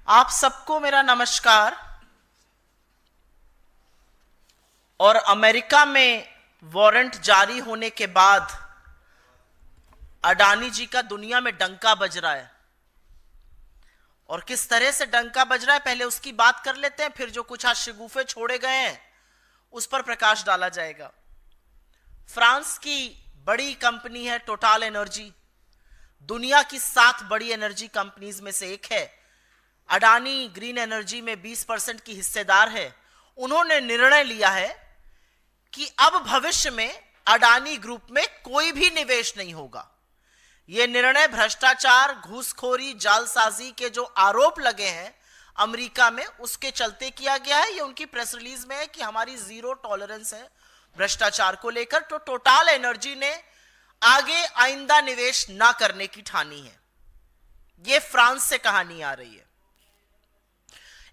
आप सबको मेरा नमस्कार। और अमेरिका में वारंट जारी होने के बाद अडानी जी का दुनिया में डंका बज रहा है। और किस तरह से डंका बज रहा है पहले उसकी बात कर लेते हैं, फिर जो कुछ आज शगुफे छोड़े गए हैं उस पर प्रकाश डाला जाएगा। फ्रांस की बड़ी कंपनी है टोटल एनर्जी, दुनिया की 7 बड़ी एनर्जी कंपनीज में से एक है। अडानी ग्रीन एनर्जी में 20% की हिस्सेदार है। उन्होंने निर्णय लिया है कि अब भविष्य में अडानी ग्रुप में कोई भी निवेश नहीं होगा। यह निर्णय भ्रष्टाचार, घूसखोरी, जालसाजी के जो आरोप लगे हैं अमेरिका में, उसके चलते किया गया है। यह उनकी प्रेस रिलीज में है कि हमारी जीरो टॉलरेंस है भ्रष्टाचार को लेकर। तो टोटल एनर्जी ने आगे आइंदा निवेश ना करने की ठानी है। यह फ्रांस से कहानी आ रही है।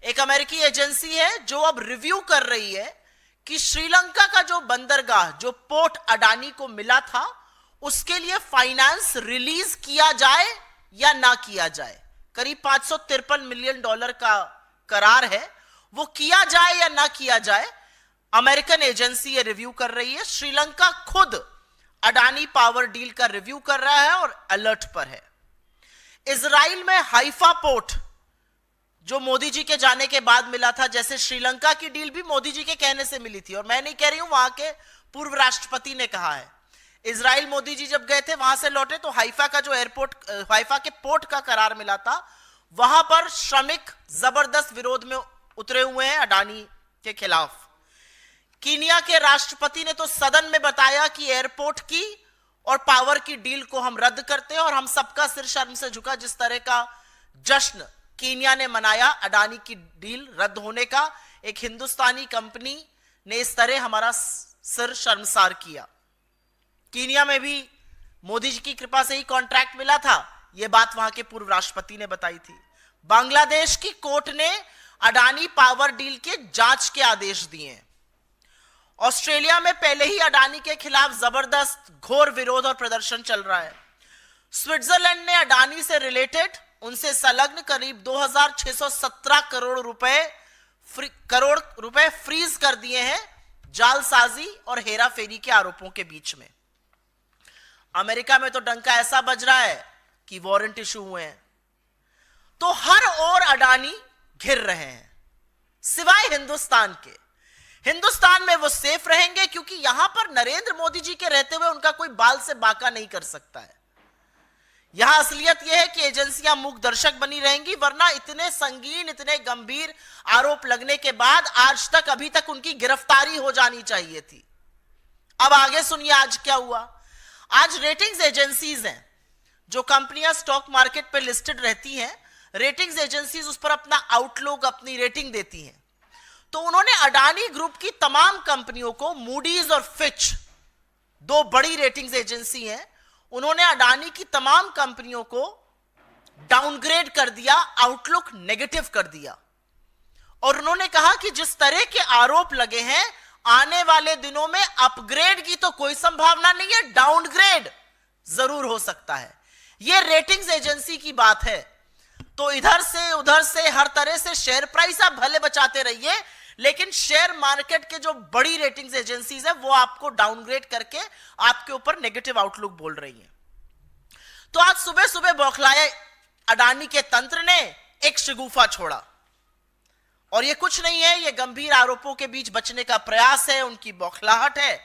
एक अमेरिकी एजेंसी है जो अब रिव्यू कर रही है कि श्रीलंका का जो बंदरगाह, जो पोर्ट अडानी को मिला था, उसके लिए फाइनेंस रिलीज किया जाए या ना किया जाए। करीब $553 मिलियन का करार है, वो किया जाए या ना किया जाए। अमेरिकन एजेंसी ये रिव्यू कर रही है। श्रीलंका खुद अडानी पावर डील का रिव्यू कर रहा है और अलर्ट पर है। इजराइल में हाइफा पोर्ट जो मोदी जी के जाने के बाद मिला था, जैसे श्रीलंका की डील भी मोदी जी के कहने से मिली थी। और मैं नहीं कह रही हूं, वहां के पूर्व राष्ट्रपति ने कहा है। इजराइल मोदी जी जब गए थे, वहां से लौटे तो हाइफा का जो एयरपोर्ट, हाइफा के पोर्ट का करार मिला था, वहां पर श्रमिक जबरदस्त विरोध में उतरे हुए हैं अडानी के खिलाफ। कीनिया के राष्ट्रपति ने तो सदन में बताया कि एयरपोर्ट की और पावर की डील को हम रद्द करते हैं, और हम सबका सिर शर्म से झुका। जिस तरह का जश्न कीनिया ने मनाया अडानी की डील रद्द होने का, एक हिंदुस्तानी कंपनी ने इस तरह हमारा सिर शर्मसार किया। कीनिया में भी मोदी जी की कृपा से ही कॉन्ट्रैक्ट मिला था, यह बात वहां के पूर्व राष्ट्रपति ने बताई थी। बांग्लादेश की कोर्ट ने अडानी पावर डील के जांच के आदेश दिए हैं। ऑस्ट्रेलिया में पहले ही अडानी के खिलाफ जबरदस्त घोर विरोध और प्रदर्शन चल रहा है। स्विट्जरलैंड ने अडानी से रिलेटेड, उनसे संलग्न करीब 2617 करोड़ रुपए फ्रीज कर दिए हैं जालसाजी और हेराफेरी के आरोपों के बीच में। अमेरिका में तो डंका ऐसा बज रहा है कि वारंट इशू हुए हैं। तो हर ओर अडानी घिर रहे हैं, सिवाय हिंदुस्तान के। हिंदुस्तान में वो सेफ रहेंगे क्योंकि यहां पर नरेंद्र मोदी जी के रहते हुए उनका कोई बाल से बाका नहीं कर सकता है। यहां असलियत यह है कि एजेंसियां मूक दर्शक बनी रहेंगी, वरना इतने संगीन, इतने गंभीर आरोप लगने के बाद आज तक, अभी तक उनकी गिरफ्तारी हो जानी चाहिए थी। अब आगे सुनिए आज क्या हुआ। आज रेटिंग्स एजेंसीज हैं, जो कंपनियां स्टॉक मार्केट पे लिस्टेड रहती हैं, रेटिंग्स एजेंसीज उस पर अपना आउटलुक, अपनी रेटिंग देती हैं। तो उन्होंने अडानी ग्रुप की तमाम कंपनियों को, मूडीज और फिच, 2 बड़ी रेटिंग्स एजेंसी हैं, उन्होंने अडानी की तमाम कंपनियों को डाउनग्रेड कर दिया, आउटलुक नेगेटिव कर दिया। और उन्होंने कहा कि जिस तरह के आरोप लगे हैं, आने वाले दिनों में अपग्रेड की तो कोई संभावना नहीं है, डाउनग्रेड जरूर हो सकता है। यह रेटिंग्स एजेंसी की बात है। तो इधर से उधर से हर तरह से शेयर प्राइस आप भले बचाते रहिए, लेकिन शेयर मार्केट के जो बड़ी रेटिंग्स एजेंसीज है वो आपको डाउनग्रेड करके आपके ऊपर नेगेटिव आउटलुक बोल रही है। तो आज सुबह सुबह बौखलाए अडानी के तंत्र ने एक शगुफा छोड़ा। और ये कुछ नहीं है, ये गंभीर आरोपों के बीच बचने का प्रयास है, उनकी बौखलाहट है।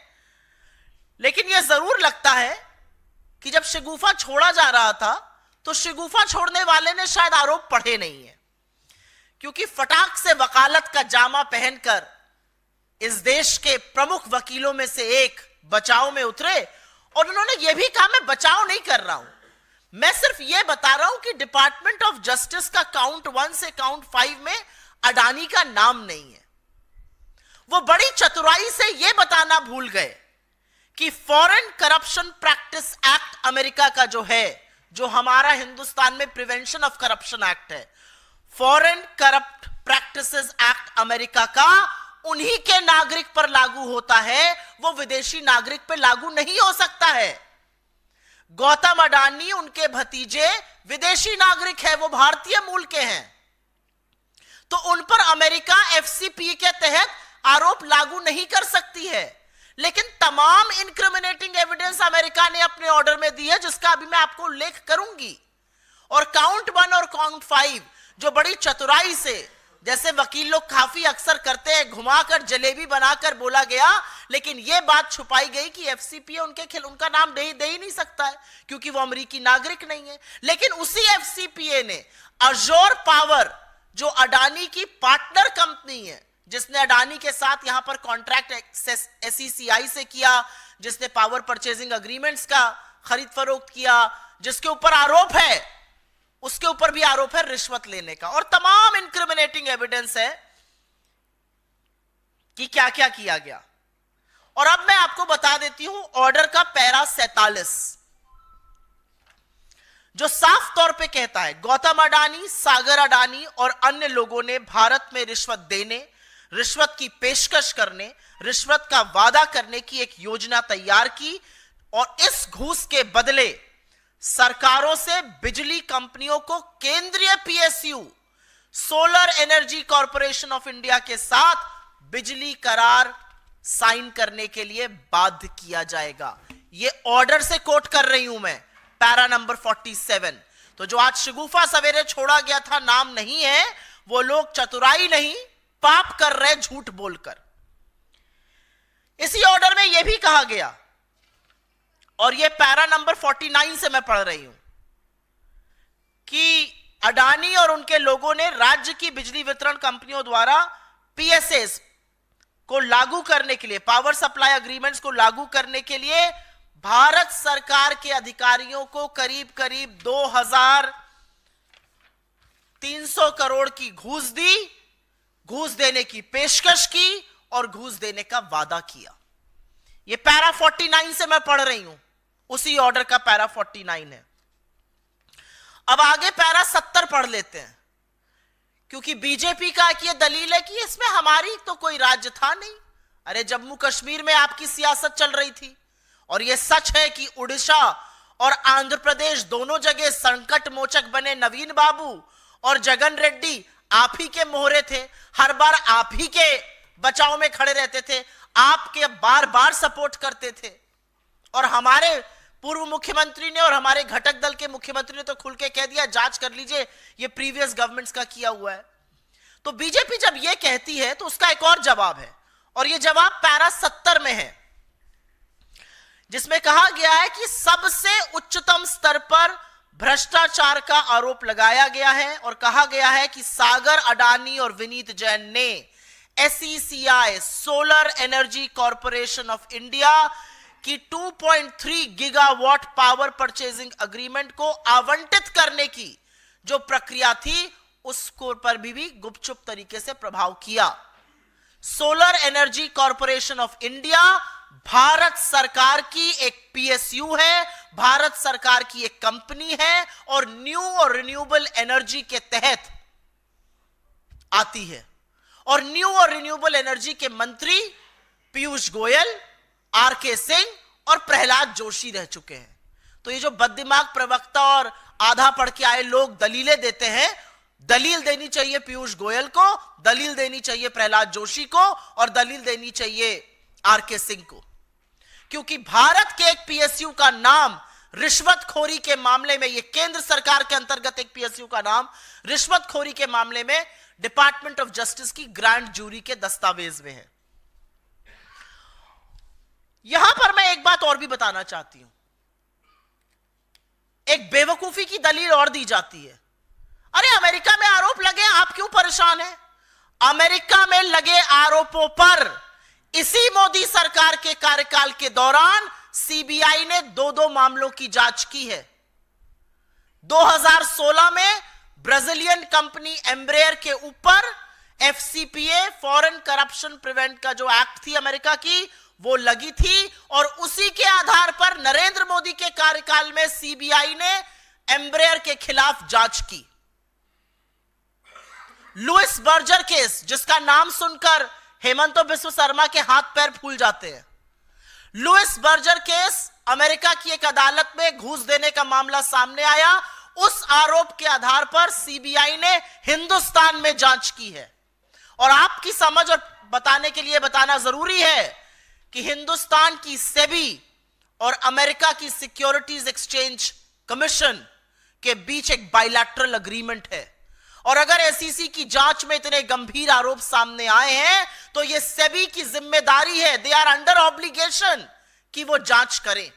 लेकिन यह जरूर लगता है कि जब शगुफा छोड़ा जा रहा था तो शगुफा छोड़ने वाले ने शायद आरोप पढ़े नहीं है, क्योंकि फटाक से वकालत का जामा पहनकर इस देश के प्रमुख वकीलों में से एक बचाव में उतरे। और उन्होंने यह भी कहा, मैं बचाव नहीं कर रहा हूं, मैं सिर्फ यह बता रहा हूं कि डिपार्टमेंट ऑफ जस्टिस का काउंट 1 से काउंट 5 में अडानी का नाम नहीं है। वो बड़ी चतुराई से यह बताना भूल गए कि foreign corruption practice act America का जो है, जो हमारा हिंदुस्तान में प्रिवेंशन ऑफ करप्शन एक्ट है, foreign corrupt practices act America का उन्हीं के नागरिक पर लागू होता है, वो विदेशी नागरिक पर लागू नहीं हो सकता है। गौतम अडानी, उनके भतीजे विदेशी नागरिक है, वो भारतीय मूल के हैं। तो उन पर अमेरिका एफसीपीए के तहत आरोप लागू नहीं कर सकती है। लेकिन तमाम इनक्रिमिनेटिंग एविडेंस अमेरिका ने अपने ऑर्डर में दी है, जिसका अभी मैं आपको उल्लेख करूंगी। और काउंट 1 और काउंट 5 जो बड़ी चतुराई से, जैसे वकील लोग काफी अक्सर करते हैं, घुमाकर जलेबी बनाकर बोला गया, लेकिन यह बात छुपाई गई कि एफसीपीए उनका नाम दे ही नहीं सकता है क्योंकि वो अमेरिकी नागरिक नहीं है। लेकिन उसी एफसीपीए ने अजोर पावर, जो अडानी की पार्टनर कंपनी है, जिसने अडानी के साथ यहां पर कॉन्ट्रैक्ट एसईसीआई से किया, जिसने पावर परचेजिंग एग्रीमेंट्स का खरीद फरोख्त किया, जिसके ऊपर आरोप है, उसके ऊपर भी आरोप है रिश्वत लेने का। और तमाम इनक्रिमिनेटिंग एविडेंस है कि क्या क्या किया गया। और अब मैं आपको बता देती हूं ऑर्डर का पैरा 47, जो साफ तौर पे कहता है गौतम अडानी, सागर अडानी और अन्य लोगों ने भारत में रिश्वत देने, रिश्वत की पेशकश करने, रिश्वत का वादा करने की एक योजना तैयार की और इस घूस के बदले सरकारों से बिजली कंपनियों को केंद्रीय PSU solar energy corporation of India के साथ बिजली करार साइन करने के लिए बाध्य किया जाएगा। यह ऑर्डर से कोट कर रही हूं मैं, पैरा नंबर 47। तो जो आज शगुफा सवेरे छोड़ा गया था, नाम नहीं है, वो लोग चतुराई नहीं, पाप कर रहे झूठ बोलकर। इसी ऑर्डर में यह भी कहा गया, और यह पैरा नंबर 49 से मैं पढ़ रही हूं, कि अडानी और उनके लोगों ने राज्य की बिजली वितरण कंपनियों द्वारा पीएसएस को लागू करने के लिए, पावर सप्लाई एग्रीमेंट्स को लागू करने के लिए भारत सरकार के अधिकारियों को करीब करीब 2300 करोड़ की घूस दी, घूस देने की पेशकश की और घूस देने का वादा किया। यह पैरा 49 से मैं पढ़ रही हूं, उसी ऑर्डर का पैरा 49 है। अब आगे पैरा 70 पढ़ लेते हैं, क्योंकि बीजेपी का यह दलील है कि इसमें हमारी तो कोई राज्य था नहीं। अरे जम्मू कश्मीर में आपकी सियासत चल रही थी, और यह सच है कि उड़ीसा और आंध्र प्रदेश दोनों जगह संकट मोचक बने नवीन बाबू और जगन रेड्डी आप ही के मोहरे थे, हर बार आप ही के बचाव में खड़े रहते थे, आपके बार बार सपोर्ट करते थे। और हमारे पूर्व मुख्यमंत्री ने और हमारे घटक दल के मुख्यमंत्री ने तो खुल के कह दिया, जांच कर लीजिए, ये प्रीवियस गवर्नमेंट्स का किया हुआ है। तो बीजेपी जब ये कहती है तो उसका एक और जवाब है, और ये जवाब पैरा 70 में है, जिसमें कहा गया है कि सबसे उच्चतम स्तर पर भ्रष्टाचार का आरोप लगाया गया है, और कहा गया है कि सागर अडानी और विनीत जैन ने SECI solar energy corporation of India की 2.3 गीगावाट पावर परचेजिंग एग्रीमेंट को आवंटित करने की जो प्रक्रिया थी, उसको पर भी गुपचुप तरीके से प्रभाव किया। Solar energy corporation of India Bharat सरकार की एक पीएसयू है, भारत सरकार की एक कंपनी है, और न्यू और रिन्यूएबल एनर्जी के तहत आती है। और न्यू और रिन्यूएबल एनर्जी के मंत्री पीयूष गोयल, आरके सिंह और प्रहलाद जोशी रह चुके हैं। तो ये जो बददिमाग प्रवक्ता और आधा पढ़ के आए लोग दलीलें देते हैं, दलील देनी चाहिए पीयूष गोयल को, दलील देनी चाहिए प्रहलाद जोशी को, और दलील देनी चाहिए आरके सिंह को, क्योंकि भारत के एक पीएसयू का नाम रिश्वतखोरी के मामले में, यह केंद्र सरकार के अंतर्गत एक पीएसयू का नाम रिश्वतखोरी के मामले में डिपार्टमेंट ऑफ जस्टिस की ग्रैंड जूरी के दस्तावेज में है। यहां पर मैं एक बात और भी बताना चाहती हूं, एक बेवकूफी की दलील और दी जाती है। अरे अमेरिका में आरोप लगे, आप क्यों परेशान हैं? अमेरिका में लगे आरोपों पर इसी मोदी सरकार के कार्यकाल के दौरान सीबीआई ने 2 मामलों की जांच की है। 2016 में ब्राजीलियन कंपनी एम्ब्रेयर के ऊपर एफसीपीए, फॉरेन करप्शन प्रिवेंट का जो एक्ट थी अमेरिका की, वो लगी थी, और उसी के आधार पर नरेंद्र मोदी के कार्यकाल में सीबीआई ने एम्ब्रेयर के खिलाफ जांच की। लुइस बर्जर केस, जिसका नाम सुनकर हेमंत बिस्व शर्मा के हाथ पैर फूल जाते हैं। लुइस बर्जर केस, अमेरिका की एक अदालत में घूस देने का मामला सामने आया, उस आरोप के आधार पर सीबीआई ने हिंदुस्तान में जांच की है। और आपकी समझ और बताने के लिए बताना जरूरी है कि हिंदुस्तान की सेबी और अमेरिका की सिक्योरिटीज एक्सचेंज कमीशन के बीच एक बायलैटरल एग्रीमेंट है। और अगर एसईसी की जांच में इतने गंभीर आरोप सामने आए हैं तो यह सेबी की जिम्मेदारी है, दे आर अंडर ऑब्लिगेशन कि वो जांच करें।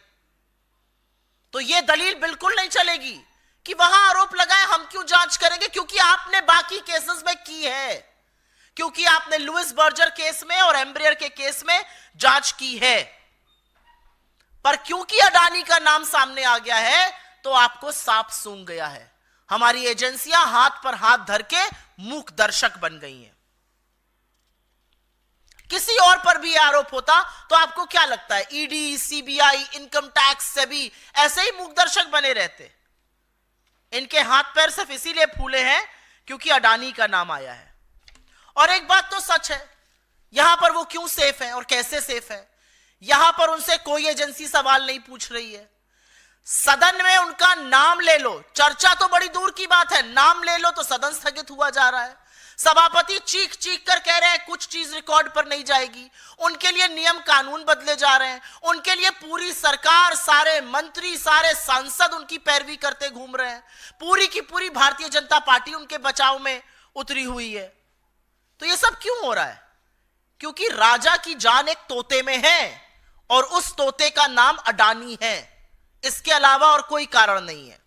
तो यह दलील बिल्कुल नहीं चलेगी कि वहां आरोप लगाए हम क्यों जांच करेंगे, क्योंकि आपने बाकी केसेस में की है, क्योंकि आपने लुइस बर्जर केस में और एम्ब्रियर के केस में जांच की है। पर क्योंकि अडानी का नाम सामने आ गया है तो आपको सांप सूंघ गया है। हमारी एजेंसियां हाथ पर हाथ धर के मूक दर्शक बन गई हैं। किसी और पर भी आरोप होता तो आपको क्या लगता है, ED, CBI, income tax, SEBI ऐसे ही मूक दर्शक बने रहते। इनके हाथ पैर सिर्फ इसीलिए फूले हैं क्योंकि अडानी का नाम आया है। और एक बात तो सच है, यहां पर वो क्यों सेफ है और कैसे सेफ है, यहां पर उनसे कोई एजेंसी सवाल नहीं पूछ रही है। सदन में उनका नाम ले लो, चर्चा तो बड़ी दूर की बात है, नाम ले लो तो सदन स्थगित हुआ जा रहा है। सभापति चीख चीख कर कह रहे हैं कुछ चीज रिकॉर्ड पर नहीं जाएगी। उनके लिए नियम कानून बदले जा रहे हैं, उनके लिए पूरी सरकार, सारे मंत्री, सारे सांसद उनकी पैरवी करते घूम रहे हैं। पूरी की पूरी भारतीय जनता पार्टी उनके बचाव में उतरी हुई है। तो ये सब क्यों हो रहा है? क्योंकि राजा की जान एक तोते में है और उस तोते का नाम अडानी है। इसके अलावा और कोई कारण नहीं है।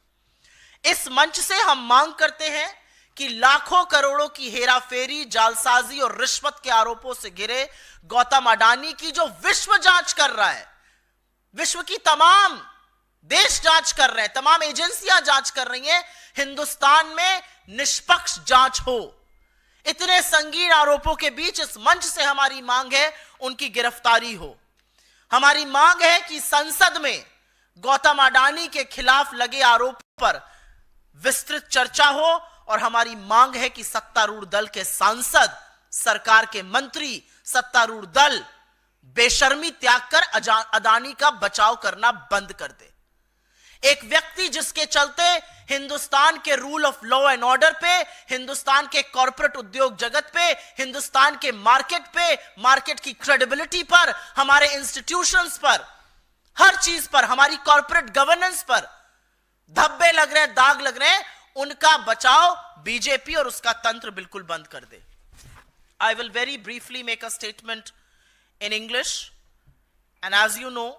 इस मंच से हम मांग करते हैं कि लाखों करोड़ों की हेराफेरी, जालसाजी और रिश्वत के आरोपों से घिरे गौतम अडानी की जो विश्व जांच कर रहा है, विश्व की तमाम देश जांच कर रहे हैं, तमाम एजेंसियां जांच कर रही हैं, हिंदुस्तान में निष्पक्ष जांच हो। इतने संगीन आरोपों के बीच इस मंच से हमारी मांग है उनकी गिरफ्तारी हो। हमारी मांग है कि संसद में गौतम अडानी के खिलाफ लगे आरोप पर विस्तृत चर्चा हो। और हमारी मांग है कि सत्तारूढ़ दल के सांसद, सरकार के मंत्री, सत्तारूढ़ दल बेशर्मी त्याग कर अडानी का बचाव करना बंद कर दे। एक व्यक्ति जिसके चलते हिंदुस्तान के rule of law and order पे, हिंदुस्तान के कॉर्पोरेट उद्योग जगत पे, हिंदुस्तान के मार्केट पे, मार्केट की क्रेडिबिलिटी पर, हमारे इंस्टीट्यूशंस पर, हर चीज पर, हमारी कॉर्पोरेट गवर्नेंस पर धब्बे लग रहे हैं, दाग लग रहे हैं, उनका बचाव बीजेपी और उसका तंत्र बिल्कुल बंद कर दे। I will very briefly make a statement in English, and as you know,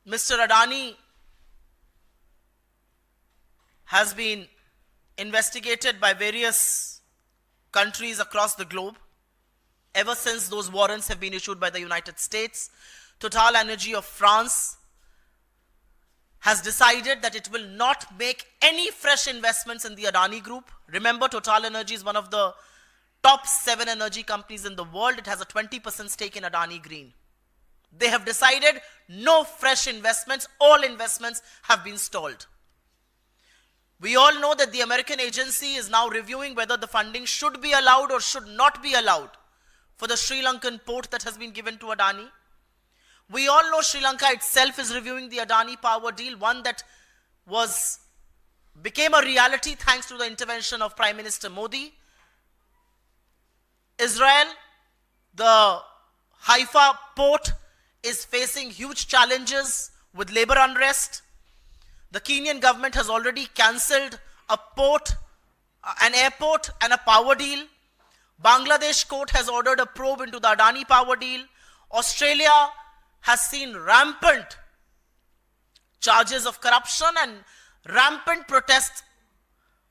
Mr. Adani has been investigated by various countries across the globe ever since those warrants have been issued by the United States. Total Energy of France has decided that it will not make any fresh investments in the Adani Group. Remember, Total Energy is one of the top 7 energy companies in the world. It has a 20% stake in Adani Green. They have decided no fresh investments. All investments have been stalled. We all know that the American agency is now reviewing whether the funding should be allowed or should not be allowed for the Sri Lankan port that has been given to Adani. We all know Sri Lanka itself is reviewing the Adani power deal, one that became a reality thanks to the intervention of Prime Minister Modi. Israel, the Haifa port is facing huge challenges with labor unrest. The Kenyan government has already cancelled a port, an airport and a power deal. Bangladesh court has ordered a probe into the Adani power deal. Australia has seen rampant charges of corruption and rampant protests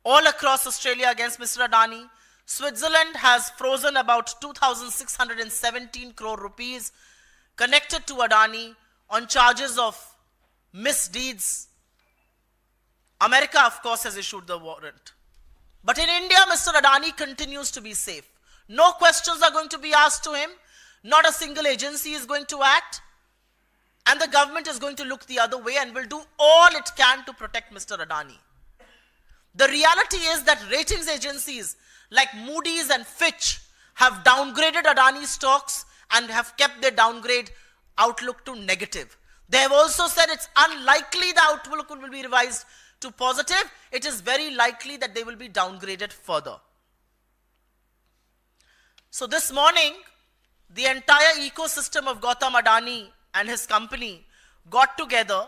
all across Australia against Mr. Adani. Switzerland has frozen about 2,617 crore rupees connected to Adani on charges of misdeeds. America, of course, has issued the warrant. But in India, Mr. Adani continues to be safe. No questions are going to be asked to him. Not a single agency is going to act. And the government is going to look the other way and will do all it can to protect Mr. Adani. The reality is that ratings agencies like Moody's and Fitch have downgraded Adani stocks and have kept their downgrade outlook to negative. They have also said it's unlikely the outlook will be revised to positive. It is very likely that they will be downgraded further. So this morning, the entire ecosystem of Gautam Adani and his company got together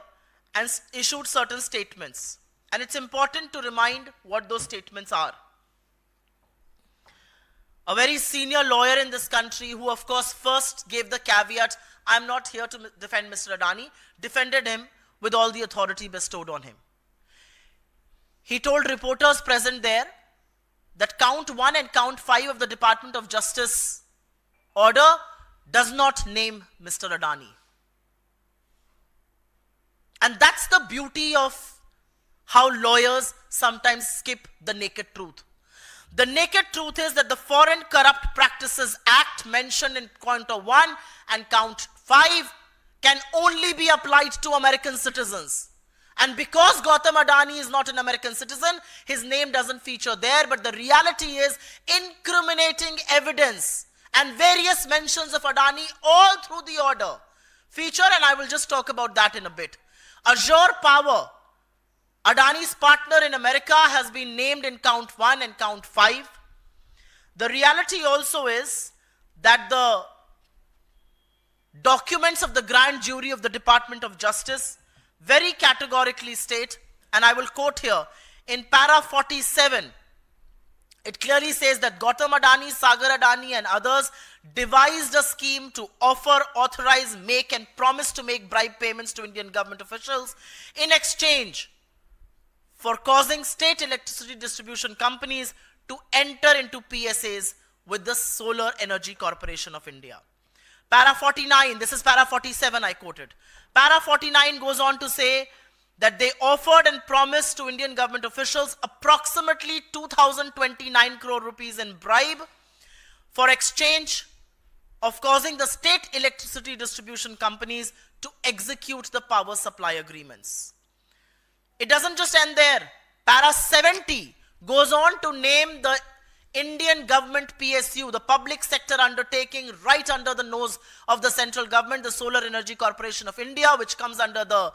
and issued certain statements. And it's important to remind what those statements are. A very senior lawyer in this country, who of course first gave the caveat, I'm not here to defend Mr. Adani, defended him with all the authority bestowed on him. He told reporters present there that count 1 and count 5 of the Department of Justice order does not name Mr. Adani. And that's the beauty of how lawyers sometimes skip the naked truth. The naked truth is that the Foreign Corrupt Practices Act mentioned in count 1 and count 5 can only be applied to American citizens. And because Gautam Adani is not an American citizen, his name doesn't feature there, but the reality is incriminating evidence and various mentions of Adani all through the order feature, and I will just talk about that in a bit. Azure Power, Adani's partner in America, has been named in count 1 and count 5. The reality also is that the documents of the grand jury of the Department of Justice very categorically state, and I will quote here, in para 47, it clearly says that Gautam Adani, Sagar Adani and others devised a scheme to offer, authorize, make and promise to make bribe payments to Indian government officials in exchange for causing state electricity distribution companies to enter into PSAs with the Solar Energy Corporation of India. Para 49, this is para 47 I quoted. Para 49 goes on to say that they offered and promised to Indian government officials approximately 2,029 crore rupees in bribe for exchange of causing the state electricity distribution companies to execute the power supply agreements. It doesn't just end there. Para 70 goes on to name the Indian government PSU, the public sector undertaking right under the nose of the central government, the Solar Energy Corporation of India, which comes under the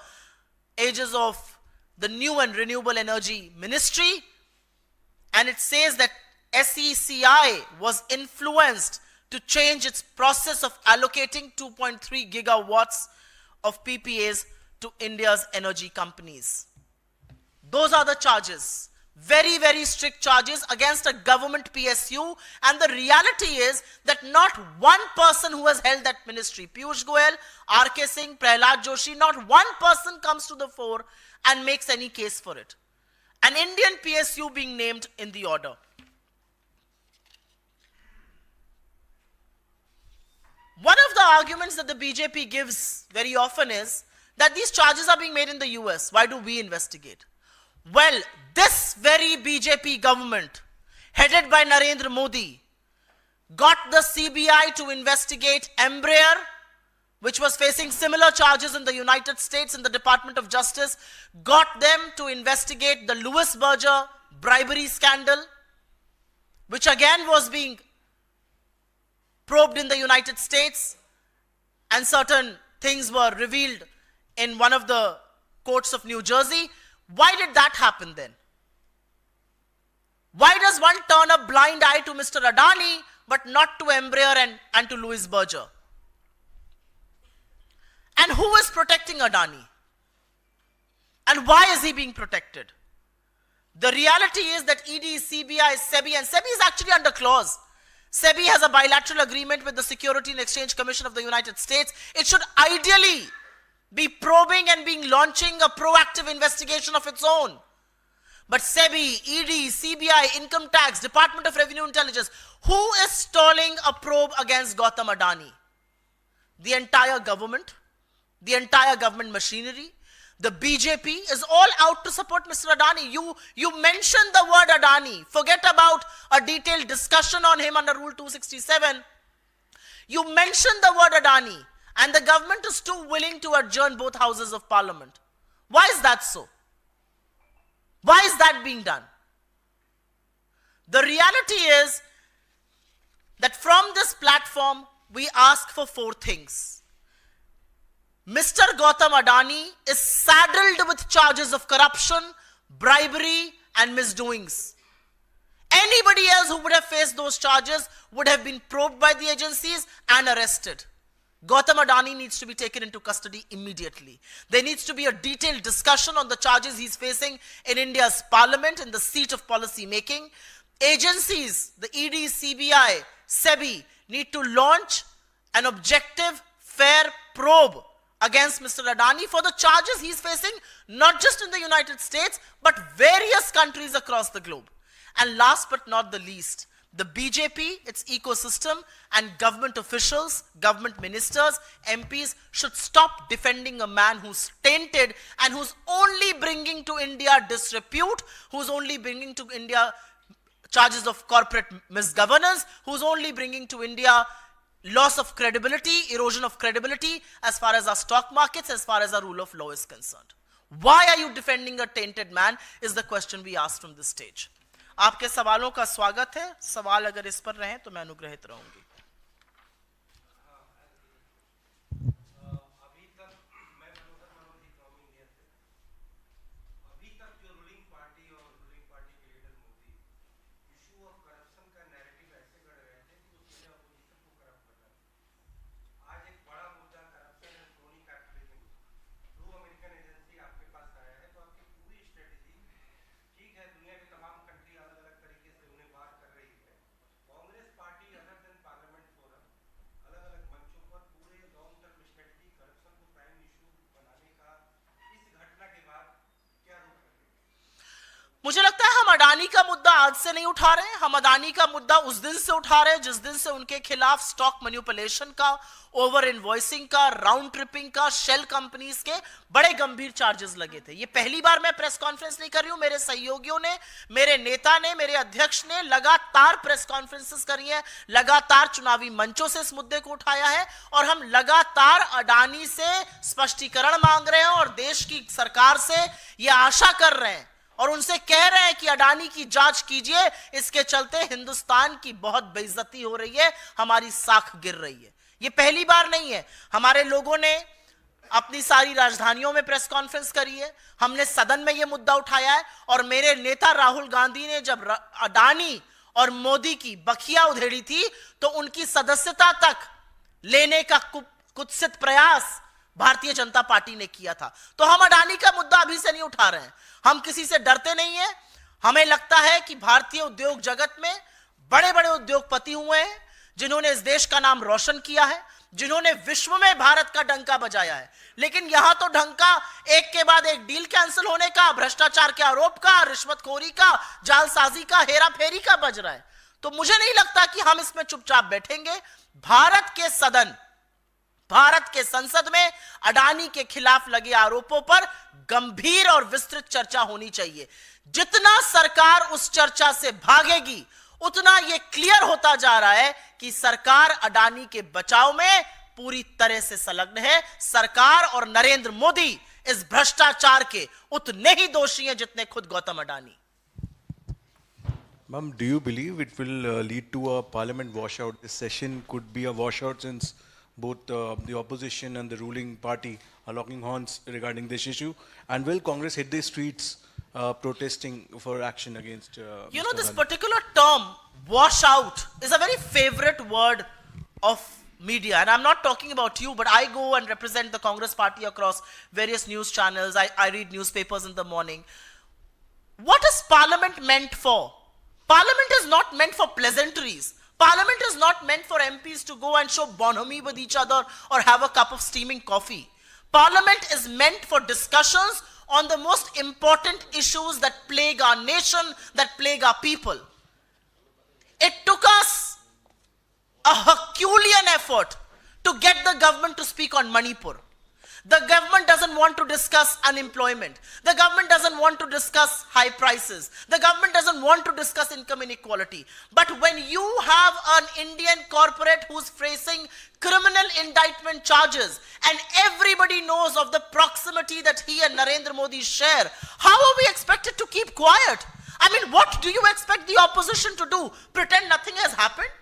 aegis of the new and renewable energy ministry. And it says that SECI was influenced to change its process of allocating 2.3 gigawatts of PPAs to India's energy companies. Those are the charges. Very, very strict charges against a government PSU, and the reality is that not one person who has held that ministry, Piyush Goyal, R.K. Singh, Prahlad Joshi, not one person comes to the fore and makes any case for it. An Indian PSU being named in the order. One of the arguments that the BJP gives very often is that these charges are being made in the US. Why do we investigate? Well, this very BJP government, headed by Narendra Modi, got the CBI to investigate Embraer, which was facing similar charges in the United States in the Department of Justice, got them to investigate the Louis Berger bribery scandal, which again was being probed in the United States, and certain things were revealed in one of the courts of New Jersey. Why did that happen then? Why does one turn a blind eye to Mr. Adani but not to Embraer and to Louis Berger? And who is protecting Adani? And why is he being protected? The reality is that ED, CBI, SEBI, and SEBI is actually under clause. SEBI has a bilateral agreement with the Security and Exchange Commission of the United States. It should ideally be probing and being launching a proactive investigation of its own. But SEBI, ED, CBI, Income Tax, Department of Revenue Intelligence, who is stalling a probe against Gautam Adani? The entire government machinery, the BJP is all out to support Mr. Adani. You mentioned the word Adani. Forget about a detailed discussion on him under Rule 267. You mentioned the word Adani. And the government is too willing to adjourn both houses of parliament. Why is that so? Why is that being done? The reality is that from this platform, we ask for 4 things. Mr. Gautam Adani is saddled with charges of corruption, bribery, and misdoings. Anybody else who would have faced those charges would have been probed by the agencies and arrested. Gautam Adani needs to be taken into custody immediately. There needs to be a detailed discussion on the charges he's facing in India's parliament, in the seat of policy making. Agencies, the ED, CBI, SEBI, need to launch an objective, fair probe against Mr. Adani for the charges he's facing, not just in the United States, but various countries across the globe. And last but not the least, the BJP, its ecosystem, and government officials, government ministers, MPs should stop defending a man who's tainted and who's only bringing to India disrepute, who's only bringing to India charges of corporate misgovernance, who's only bringing to India loss of credibility, erosion of credibility as far as our stock markets, as far as our rule of law is concerned. Why are you defending a tainted man is the question we asked from this stage. आपके सवालों का स्वागत है. सवाल अगर इस पर रहें तो मैं अनुग्रहित रहूंगी. मुझे लगता है हम अडानी का मुद्दा आज से नहीं उठा रहे हैं. हम अडानी का मुद्दा उस दिन से उठा रहे हैं जिस दिन से उनके खिलाफ स्टॉक मैनिपुलेशन का, ओवर इनवॉइसिंग का, राउंड ट्रिपिंग का, शेल कंपनीज के बड़े गंभीर चार्जेस लगे थे. ये पहली बार मैं प्रेस कॉन्फ्रेंस नहीं कर रही हूं. मेरे सहयोगियों ने, मेरे नेता ने, मेरे अध्यक्ष ने लगातार प्रेस कॉन्फ्रेंसेस करी है, लगातार चुनावी मंचों से इस मुद्दे को उठाया है और हम लगातार अडानी से स्पष्टीकरण मांग रहे हैं और देश की सरकार से यह आशा कर रहे हैं और उनसे कह रहे हैं कि अडानी की जांच कीजिए. इसके चलते हिंदुस्तान की बहुत बेइज्जती हो रही है, हमारी साख गिर रही है. ये पहली बार नहीं है. हमारे लोगों ने अपनी सारी राजधानियों में प्रेस कॉन्फ्रेंस करी है, हमने सदन में यह मुद्दा उठाया है और मेरे नेता राहुल गांधी ने जब अडानी और मोदी की बखिया उधेड़ी थी तो उनकी सदस्यता तक लेने का कुत्सित प्रयास भारतीय जनता पार्टी ने किया था. तो हम अडानी का मुद्दा अभी से नहीं उठा रहे हैं. हम किसी से डरते नहीं हैं. हमें लगता है कि भारतीय उद्योग जगत में बड़े बड़े उद्योगपति हुए हैं जिन्होंने इस देश का नाम रोशन किया है, जिन्होंने विश्व में भारत का डंका बजाया है. लेकिन यहां तो डंका एक के बाद एक डील कैंसिल होने का, भ्रष्टाचार के आरोप का, रिश्वतखोरी का, जालसाजी का, हेराफेरी का बज रहा है. तो मुझे नहीं लगता कि हम इसमें चुपचाप बैठेंगे. भारत के सदन, भारत के संसद में अडानी के खिलाफ लगे आरोपों पर गंभीर और विस्तृत चर्चा होनी चाहिए. जितना सरकार उस चर्चा से भागेगी उतना यह क्लियर होता जा रहा है कि सरकार अडानी के बचाव में पूरी तरह से संलग्न है. सरकार और नरेंद्र मोदी इस भ्रष्टाचार के उतने ही दोषी हैं जितने खुद Gautam Adani. Ma'am, do you believe it will lead to a parliament washout? This session could be a washout since both the opposition and the ruling party are locking horns regarding this issue. And will Congress hit the streets protesting for action against You know, this particular term, washout, is a very favorite word of media. And I'm not talking about you, but I go and represent the Congress party across various news channels. I read newspapers in the morning. What is Parliament meant for? Parliament is not meant for pleasantries. Parliament is not meant for MPs to go and show bonhomie with each other or have a cup of steaming coffee. Parliament is meant for discussions on the most important issues that plague our nation, that plague our people. It took us a Herculean effort to get the government to speak on Manipur. The government doesn't want to discuss unemployment. The government doesn't want to discuss high prices. The government doesn't want to discuss income inequality. But when you have an Indian corporate who's facing criminal indictment charges and everybody knows of the proximity that he and Narendra Modi share, how are we expected to keep quiet? I mean, what do you expect the opposition to do? Pretend nothing has happened?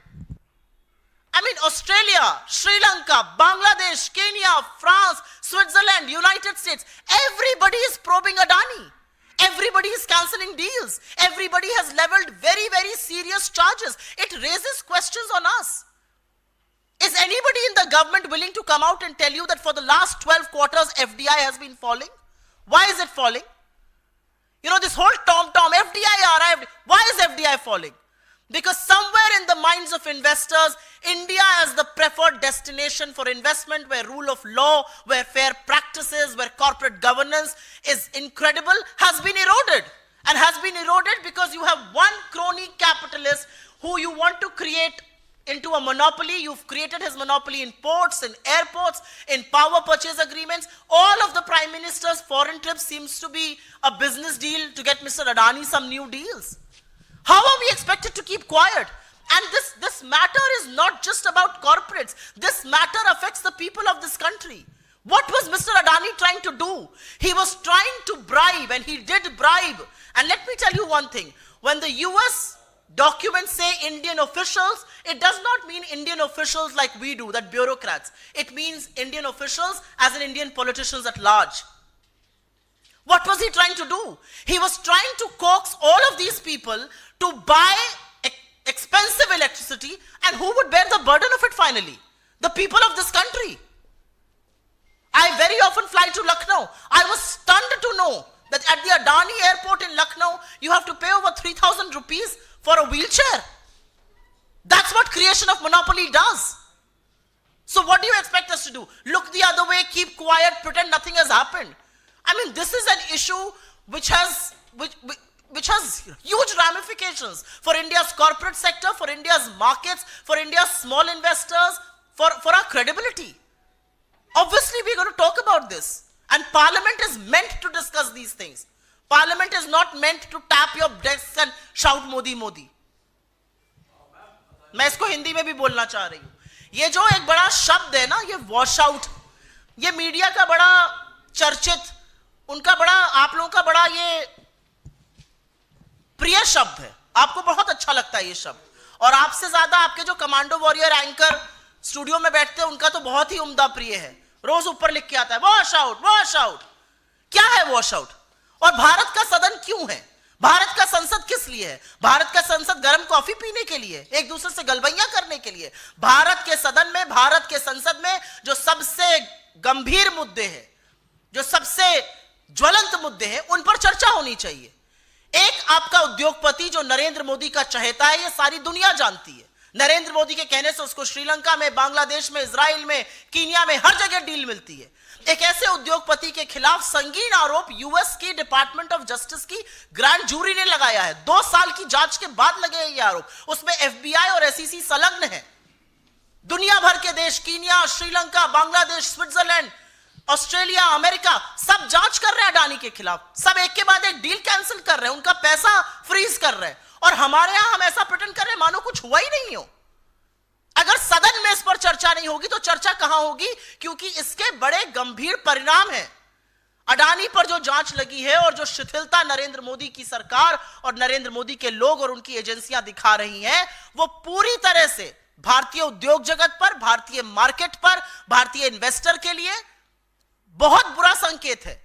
I mean, Australia, Sri Lanka, Bangladesh, Kenya, France, Switzerland, United States, everybody is probing Adani. Everybody is cancelling deals. Everybody has leveled very, very serious charges. It raises questions on us. Is anybody in the government willing to come out and tell you that for the last 12 quarters, FDI has been falling? Why is it falling? You know, this whole tom-tom, FDI, RI, why is FDI falling? Because somewhere in the minds of investors, India as the preferred destination for investment, where rule of law, where fair practices, where corporate governance is incredible, has been eroded. And has been eroded because you have one crony capitalist who you want to create into a monopoly. You've created his monopoly in ports, in airports, in power purchase agreements. All of the Prime Minister's foreign trips seems to be a business deal to get Mr. Adani some new deals. How are we expected to keep quiet? And this matter is not just about corporates. This matter affects the people of this country. What was Mr. Adani trying to do? He was trying to bribe, and he did bribe. And let me tell you one thing. When the US documents say Indian officials, it does not mean Indian officials like we do, that bureaucrats. It means Indian officials as in Indian politicians at large. What was he trying to do? He was trying to coax all of these people to buy expensive electricity, and who would bear the burden of it finally? The people of this country. I very often fly to Lucknow. I was stunned to know that at the Adani airport in Lucknow, you have to pay over 3,000 rupees for a wheelchair. That's what creation of monopoly does. So what do you expect us to do? Look the other way, keep quiet, pretend nothing has happened. I mean, this is an issue which has huge ramifications for India's corporate sector, for India's markets, for India's small investors, for our credibility. Obviously, we're going to talk about this. And Parliament is meant to discuss these things. Parliament is not meant to tap your desks and shout Modi, Modi. मैं इसको हिंदी में भी बोलना चाह रही हूं. ये जो एक बड़ा शब्द है ना, ये वॉश आउट, ये मीडिया का बड़ा चर्चित, उनका बड़ा, आप लोगों का बड़ा ये प्रिय शब्द है. आपको बहुत अच्छा लगता है ये शब्द. और आपसे ज्यादा आपके जो कमांडो वॉरियर एंकर स्टूडियो में बैठते हैं, उनका तो बहुत ही उम्दा प्रिय है. रोज ऊपर लिख के आता है वॉश आउट, वॉश आउट. क्या है वॉश आउट? और भारत का सदन क्यों है? भारत का संसद किस लिए है? भारत का संसद गर्म कॉफी पीने के लिए, एक दूसरे से गलबैया करने के लिए? भारत के सदन में, भारत के संसद में जो सबसे गंभीर मुद्दे हैं, जो सबसे ज्वलंत मुद्दे हैं, उन पर चर्चा होनी चाहिए. एक आपका उद्योगपति जो नरेंद्र मोदी का चहेता है, ये सारी दुनिया जानती है. नरेंद्र मोदी के कहने से उसको श्रीलंका में, बांग्लादेश में, इजराइल में, कीनिया में हर जगह डील मिलती है. एक ऐसे उद्योगपति के खिलाफ संगीन आरोप यूएस की डिपार्टमेंट ऑफ जस्टिस की ग्रैंड जूरी ने लगाया है. 2 साल की जांच के बाद लगे ये आरोप. उसमें एफबीआई और एसईसी संलग्न है. दुनिया भर के देश, Kenya, Sri Lanka, Bangladesh, Switzerland, Australia, America, सब जांच कर रहे हैं अडानी के खिलाफ. सब एक के बाद एक डील कैंसिल कर रहे हैं, उनका पैसा फ्रीज कर रहे हैं. और हमारे यहां हम ऐसा प्रिटेंड कर रहे हैं मानो कुछ हुआ ही नहीं हो. अगर सदन में इस पर चर्चा नहीं होगी तो चर्चा कहां होगी? क्योंकि इसके बड़े गंभीर परिणाम हैं. अडानी पर जो जांच लगी है और जो शिथिलता नरेंद्र मोदी की सरकार और नरेंद्र मोदी के लोग और उनकी एजेंसियां दिखा रही हैं, वो पूरी तरह से भारतीय उद्योग जगत पर, भारतीय मार्केट पर, भारतीय इन्वेस्टर के लिए बहुत बुरा संकेत है.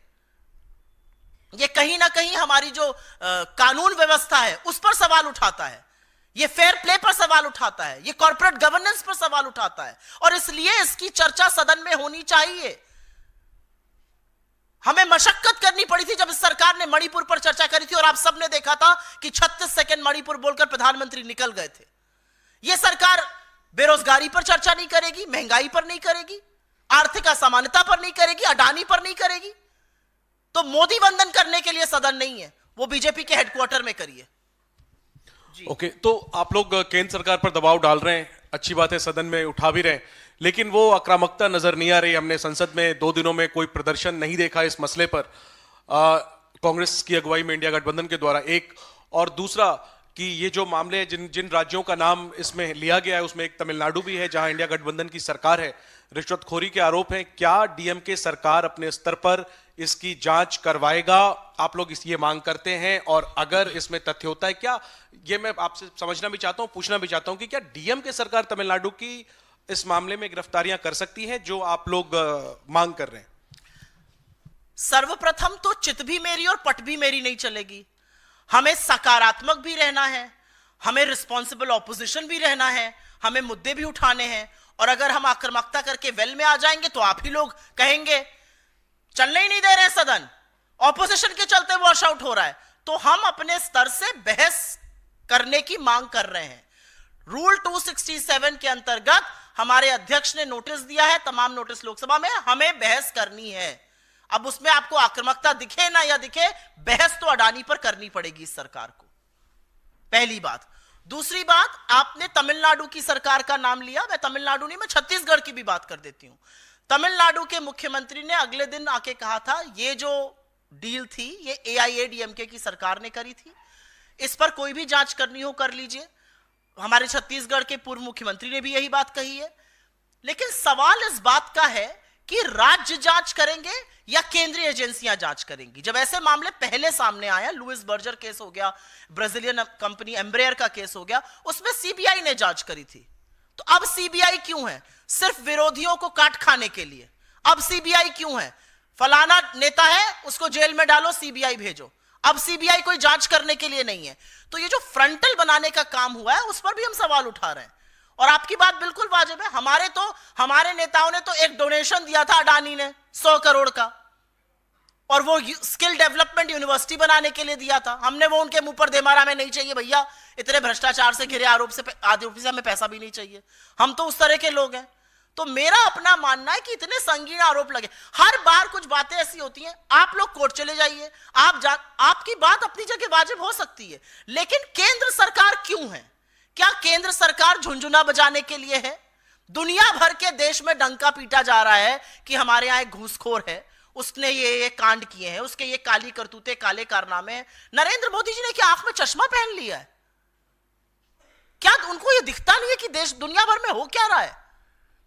ये कहीं ना कहीं हमारी जो कानून व्यवस्था है उस पर सवाल उठाता है. ये फेयर प्ले पर सवाल उठाता है. ये कॉर्पोरेट गवर्नेंस पर सवाल उठाता है. और इसलिए इसकी चर्चा सदन में होनी चाहिए. हमें मशक्कत करनी पड़ी थी जब इस सरकार ने मणिपुर पर चर्चा करी थी, और आप सबने देखा था कि 36 सेकंड मणिपुर बोलकर प्रधानमंत्री निकल गए थे. यह सरकार बेरोजगारी पर चर्चा नहीं करेगी, महंगाई पर नहीं करेगी, आर्थिक असमानता पर नहीं करेगी, अडानी पर नहीं करेगी. तो मोदी वंदन करने के लिए सदन नहीं है, वो बीजेपी के हेडक्वार्टर में करिए. ओके, तो आप लोग केंद्र सरकार पर दबाव डाल रहे हैं, अच्छी बात है, सदन में उठा भी रहे हैं, लेकिन वो आक्रामकता नजर नहीं आ रही. हमने संसद में 2 दिनों में कोई प्रदर्शन नहीं देखा इस मसले पर कांग्रेस की अगुवाई में इंडिया गठबंधन के द्वारा. एक और दूसरा कि ये जो मामले जिन राज्यों का नाम इसमें लिया गया है उसमें एक तमिलनाडु भी है जहां इंडिया गठबंधन की सरकार है. रिश्वतखोरी के आरोप हैं. क्या डीएमके सरकार अपने स्तर पर इसकी जांच करवाएगा? आप लोग ये मांग करते हैं, और अगर इसमें तथ्य होता है, क्या ये मैं आपसे समझना भी चाहता हूं, पूछना भी चाहता हूं कि क्या डीएमके सरकार तमिलनाडु की इस मामले में गिरफ्तारियां कर सकती है जो आप लोग मांग कर रहे हैं? सर्वप्रथम तो चित भी मेरी और पट भी मेरी नहीं चलेगी। हमें सकारात्मक भी रहना है, हमें रिस्पॉन्सिबल ऑपोजिशन भी रहना है, हमें मुद्दे भी उठाने हैं। और अगर हम आक्रामकता करके वेल में आ जाएंगे तो आप ही लोग कहेंगे चलने ही नहीं दे रहे सदन, ऑपोजिशन के चलते वॉश आउट हो रहा है। तो हम अपने स्तर से बहस करने की मांग कर रहे हैं। रूल 267 के अंतर्गत हमारे अध्यक्ष ने नोटिस दिया है, तमाम नोटिस लोकसभा में, हमें बहस करनी है। अब उसमें आपको आक्रामकता दिखे ना या दिखे, बहस तो अडानी पर करनी पड़ेगी इस सरकार को, पहली बात। दूसरी बात, आपने तमिलनाडु की सरकार का नाम लिया, मैं तमिलनाडु नहीं, मैं छत्तीसगढ़ की भी बात कर देती हूं। तमिलनाडु के मुख्यमंत्री ने अगले दिन आके कहा था ये जो डील थी ये AIADMK की सरकार ने करी थी, इस पर कोई भी जांच करनी हो कर लीजिए। हमारे छत्तीसगढ़ के पूर्व मुख्यमंत्री ने भी यही बात कही है। लेकिन सवाल इस बात का है कि राज्य जांच करेंगे या केंद्रीय एजेंसियां जांच करेंगी। जब ऐसे मामले पहले सामने आया, लुइस बर्जर केस हो गया, ब्राजीलियन कंपनी एम्ब्रेयर का केस हो गया, उसमें CBI ने जांच करी थी। तो अब CBI क्यों है? सिर्फ विरोधियों को काट खाने के लिए। अब CBI क्यों है? फलाना नेता है उसको जेल में डालो, CBI भेजो। अब CBI कोई जांच करने के लिए नहीं है। तो ये जो फ्रंटल बनाने का काम हुआ है उस पर भी हम सवाल उठा रहे हैं। और आपकी बात बिल्कुल वाजिब है। हमारे नेताओं ने तो एक डोनेशन दिया था अडानी ने 100 करोड़ का, और वो स्किल डेवलपमेंट यूनिवर्सिटी बनाने के लिए दिया था। हमने वो उनके मुंह पर दे मारा, हमें नहीं चाहिए भैया, इतने भ्रष्टाचार से घिरे आरोप से हमें पैसा भी नहीं चाहिए। हम तो उस तरह के लोग हैं। तो मेरा अपना मानना है कि इतने संगीन आरोप लगे, हर बार कुछ बातें ऐसी होती हैं, आप लोग कोर्ट चले जाइए, आपकी बात अपनी जगह वाजिब हो सकती है, लेकिन केंद्र सरकार क्यों है? क्या केंद्र सरकार झुंझुना बजाने के लिए है? दुनिया भर के देश में डंका पीटा जा रहा है कि हमारे यहां एक घूसखोर है, उसने ये कांड किए हैं, उसके ये काली करतूते, काले कारनामे हैं। नरेंद्र मोदी जी ने क्या आंख में चश्मा पहन लिया है? क्या उनको ये दिखता नहीं है कि देश दुनिया भर में हो क्या रहा है?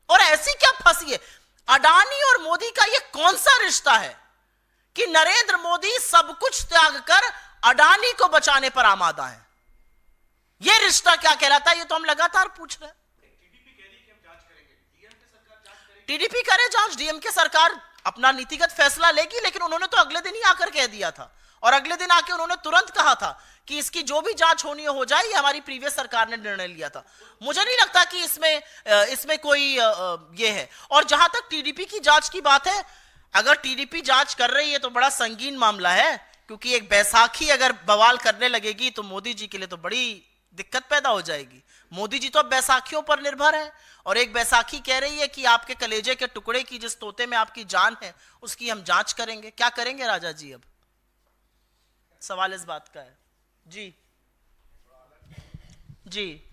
और ऐसी क्या फंसी है? अडानी और मोदी का ये कौन सा रिश्ता है कि नरेंद्र मोदी सब कुछ त्याग कर अडानी को बचाने पर आमादा है? ये रिश्ता क्या कहलाता है? ये तो हम लगातार पूछ रहे हैं। टीडीपी करे जांच, डीएमके सरकार अपना नीतिगत फैसला लेगी, लेकिन उन्होंने तो अगले दिन ही आकर कह दिया था, और अगले दिन आके उन्होंने तुरंत कहा था कि इसकी जो भी जांच होनी हो जाए, ये हमारी प्रीवियस सरकार ने निर्णय लिया था। मुझे नहीं लगता कि इसमें कोई ये है। और जहां तक टीडीपी की जांच की बात है, अगर टीडीपी जांच कर रही है तो बड़ा संगीन मामला है, क्योंकि एक बैसाखी अगर बवाल करने लगेगी तो मोदी जी के लिए तो बड़ी दिक्कत पैदा हो जाएगी। मोदी जी तो अब बैसाखियों पर निर्भर है, और एक बैसाखी कह रही है कि आपके कलेजे के टुकड़े की जिस तोते में आपकी जान है उसकी हम जांच करेंगे। क्या करेंगे राजा जी? अब सवाल इस बात का है। जी जी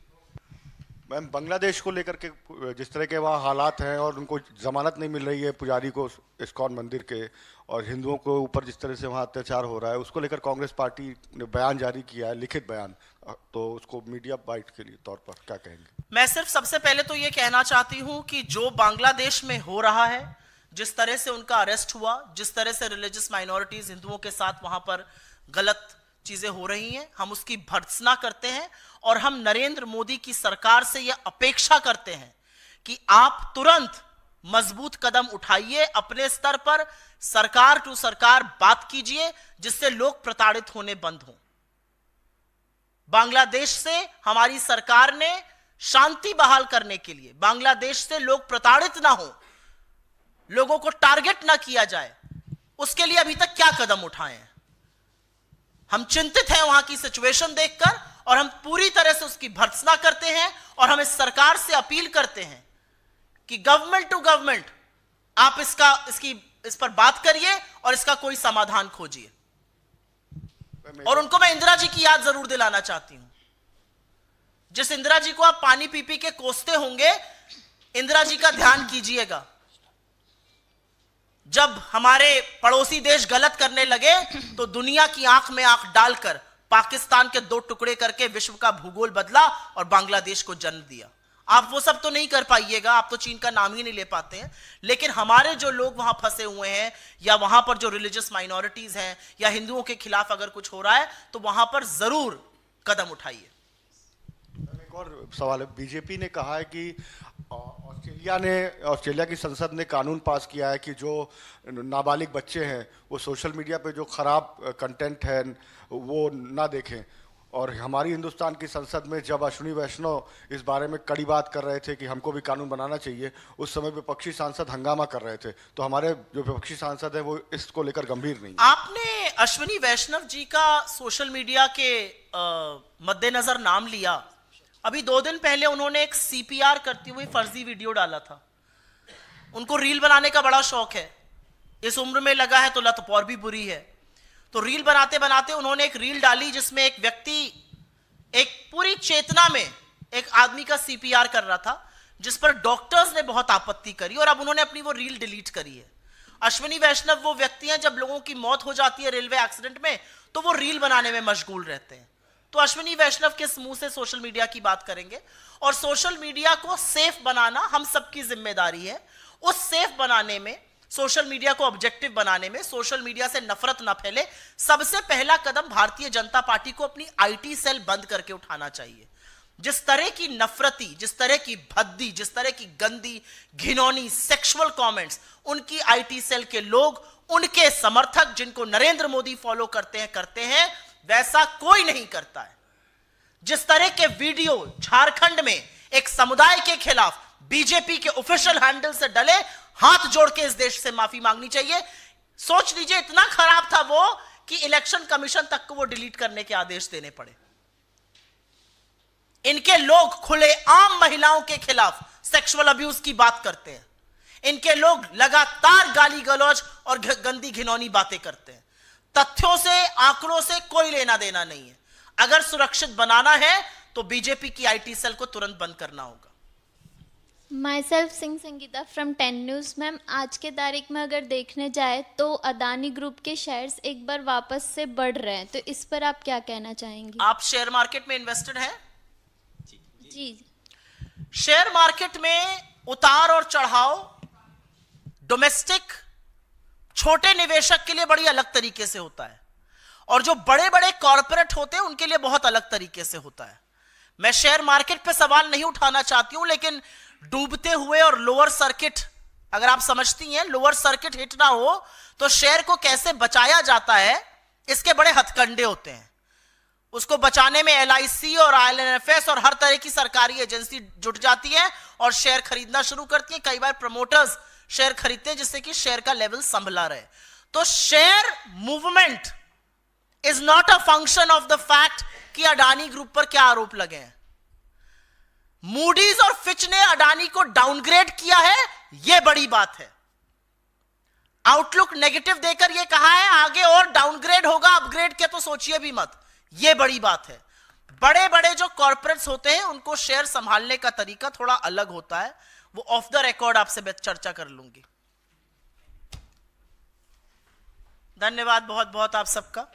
मैम, बांग्लादेश को लेकर के जिस तरह के वहाँ हालात हैं और उनको जमानत नहीं मिल रही है पुजारी को इस्कॉन मंदिर के, और हिंदुओं के ऊपर जिस तरह से वहाँ अत्याचार हो रहा है, उसको लेकर कांग्रेस पार्टी ने बयान जारी किया है, लिखित बयान। तो उसको मीडिया बाइट के लिए तौर पर क्या कहेंगे? मैं सिर्फ सबसे पहले तो ये कहना चाहती हूं कि जो बांग्लादेश में हो रहा है, जिस तरह से उनका अरेस्ट हुआ, जिस तरह से रिलीजियस माइनॉरिटीज हिंदुओं के साथ वहां पर गलत चीजें हो रही हैं, हम उसकी भर्त्सना करते हैं। और हम नरेंद्र मोदी की सरकार से यह अपेक्षा करते हैं कि आप तुरंत मजबूत कदम उठाइए, अपने स्तर पर सरकार टू सरकार बात कीजिए, जिससे लोग प्रताड़ित होने बंद हों। बांग्लादेश से हमारी सरकार ने शांति बहाल करने के लिए, बांग्लादेश से लोग प्रताड़ित ना हो, लोगों को टारगेट ना किया जाए, उसके लिए अभी तक क्या कदम उठाए हैं? हम चिंतित हैं वहां की सिचुएशन देखकर, और हम पूरी तरह से उसकी भर्त्सना करते हैं। और हम इस सरकार से अपील करते हैं कि गवर्नमेंट टू गवर्नमेंट आप इस पर बात करिए और इसका कोई समाधान खोजिए। और उनको मैं इंदिरा जी की याद जरूर दिलाना चाहती हूं। जिस इंदिरा जी को आप पानी पी पी के कोसते होंगे, इंदिरा जी का ध्यान कीजिएगा। जब हमारे पड़ोसी देश गलत करने लगे तो दुनिया की आंख में आंख डालकर पाकिस्तान के 2 टुकड़े करके विश्व का भूगोल बदला और बांग्लादेश को जन्म दिया। आप वो सब तो नहीं कर पाइएगा, आप तो चीन का नाम ही नहीं ले पाते हैं, लेकिन हमारे जो लोग वहां फंसे हुए हैं या वहां पर जो रिलीजियस माइनॉरिटीज हैं या हिंदुओं के खिलाफ अगर कुछ हो रहा है तो वहां पर जरूर कदम उठाइए। एक और सवाल है, बीजेपी ने कहा है कि ऑस्ट्रेलिया की संसद ने कानून पास किया है कि जो नाबालिग बच्चे हैं वो सोशल मीडिया पे जो खराब कंटेंट है वो ना देखें, और हमारी हिंदुस्तान की संसद में जब अश्विनी वैष्णव इस बारे में कड़ी बात कर रहे थे कि हमको भी कानून बनाना चाहिए, उस समय विपक्षी सांसद हंगामा कर रहे थे, तो हमारे जो विपक्षी सांसद है वो इसको लेकर गंभीर नहीं। आपने अश्विनी वैष्णव जी का सोशल मीडिया के मद्देनजर नाम लिया। अभी 2 दिन पहले उन्होंने एक CPR करती हुई फर्जी वीडियो डाला था। उनको रील बनाने का बड़ा शौक है, इस उम्र में लगा है तो लत और भी बुरी है। तो रील बनाते बनाते उन्होंने एक रील डाली जिसमें एक व्यक्ति एक पूरी चेतना में एक आदमी का CPR कर रहा था, जिस पर डॉक्टर्स ने बहुत आपत्ति करी और अब उन्होंने अपनी वो रील डिलीट करी है। अश्विनी वैष्णव वो व्यक्ति हैं, जब लोगों की मौत हो जाती है रेलवे एक्सीडेंट में तो वो रील बनाने में मशगूल रहते हैं। तो अश्विनी वैष्णव किस मुंह से सोशल मीडिया की बात करेंगे? और सोशल मीडिया को सेफ बनाना हम सबकी जिम्मेदारी है। उस सेफ बनाने में, सोशल मीडिया को ऑब्जेक्टिव बनाने में, सोशल मीडिया से नफरत ना फैले, सबसे पहला कदम भारतीय जनता पार्टी को अपनी IT सेल बंद करके उठाना चाहिए। जिस तरह की नफरती, जिस तरह की भद्दी, जिस तरह की गंदी घिनौनी सेक्सुअल कमेंट्स उनकी IT सेल के लोग, उनके समर्थक जिनको नरेंद्र मोदी फॉलो करते हैं वैसा कोई नहीं करता है। जिस तरह के वीडियो झारखंड में एक समुदाय के खिलाफ बीजेपी के ऑफिशियल हैंडल से डले, हाथ जोड़ के इस देश से माफी मांगनी चाहिए। सोच लीजिए इतना खराब था वो कि इलेक्शन कमीशन तक को वो डिलीट करने के आदेश देने पड़े। इनके लोग खुले आम महिलाओं के खिलाफ सेक्सुअल अब्यूज की बात करते हैं। इनके लोग लगातार गाली गलौज और गंदी घिनौनी बातें करते हैं। तथ्यों से, आंकड़ों से कोई लेना देना नहीं है। अगर सुरक्षित बनाना है तो बीजेपी की IT सेल को तुरंत बंद करना होगा। My self Singh Sangeeta from 10 news. Ma'am, आज के तारीख में अगर देखने जाए तो अदानी ग्रुप के शेयर्स एक बार वापस से बढ़ रहे हैं, तो इस पर आप क्या कहना चाहेंगे? आप शेयर मार्केट में इन्वेस्टेड हैं? जी। शेयर मार्केट में उतार और चढ़ाव डोमेस्टिक छोटे निवेशक के लिए बड़ी अलग तरीके से होता है, और जो बड़े बड़े कॉर्पोरेट होते हैं उनके लिए बहुत अलग तरीके से होता है। मैं शेयर मार्केट पे सवाल नहीं उठाना चाहती हूं, लेकिन डूबते हुए और लोअर सर्किट, अगर आप समझती हैं लोअर सर्किट हिट ना हो तो शेयर को कैसे बचाया जाता है, इसके बड़े हथकंडे होते हैं। उसको बचाने में LIC और IL&FS और हर तरह की सरकारी एजेंसी जुट जाती है और शेयर खरीदना शुरू करती है। कई बार प्रमोटर्स शेयर खरीदते हैं जिससे कि शेयर का लेवल संभला रहे। तो share movement is not a function of the fact कि अडानी ग्रुप पर क्या आरोप लगे हैं। मूडीज और फिच ने अडानी को डाउनग्रेड किया है, यह बड़ी बात है। आउटलुक नेगेटिव देकर यह कहा है आगे और डाउनग्रेड होगा, अपग्रेड के तो सोचिए भी मत, यह बड़ी बात है। बड़े बड़े जो कॉर्पोरेट्स होते हैं उनको शेयर संभालने का तरीका थोड़ा अलग होता है, वो ऑफ द रिकॉर्ड आपसे चर्चा कर लूंगी। धन्यवाद बहुत बहुत आप सबका।